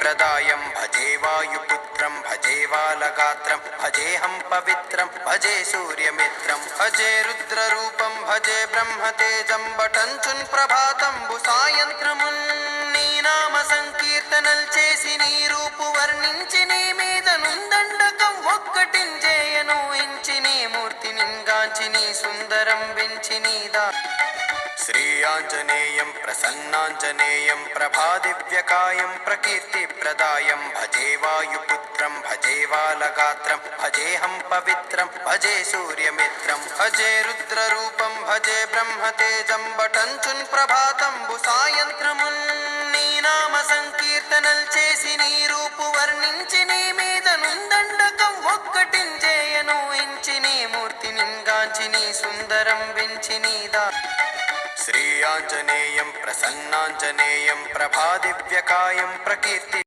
प्रदायं भजे वायुपुत्रं भजे वालगात्रं भजेऽहं पवित्रं भजे सूर्यमित्रं भजे रुद्ररूपं भजे ब्रह्मतेजं बटञ्चुन् ప్రభాతంబు సాయంత్రమున్ నీ నామ సంకీర్తనల్ చేసి నీ రూపు వర్ణించి నీ మీద నుందండకం ఒక్కటించేయను ఇంచి నీ మూర్తి నింగాంచి నీ సుందరం వించి నీదా श्री आंजनेयं प्रसन्नांजनेयं प्रभादिव्यकायं प्रकीर्तिप्रदायं भजे वायुपुत्रं भजे वालगात्रं भजेऽहं पवित्रं भजे सूर्यमित्रं भजे रुद्ररूपं भजे ब्रह्मतेजं बटञ्चुन् ప్రభాతంబు సాయంత్రమున్ నీ నామ సంకీర్తనల్ చేసి నీ రూపు వర్ణించి నీ మీద నుందండకం ఒక్కటించేయను ఇంచి నీ మూర్తి నింగాంచి నీ సుందరం వించి నీదా श्री आंजनेयं प्रसन्नांजनेयं प्रभादिव्यकायं प्रकीर्ति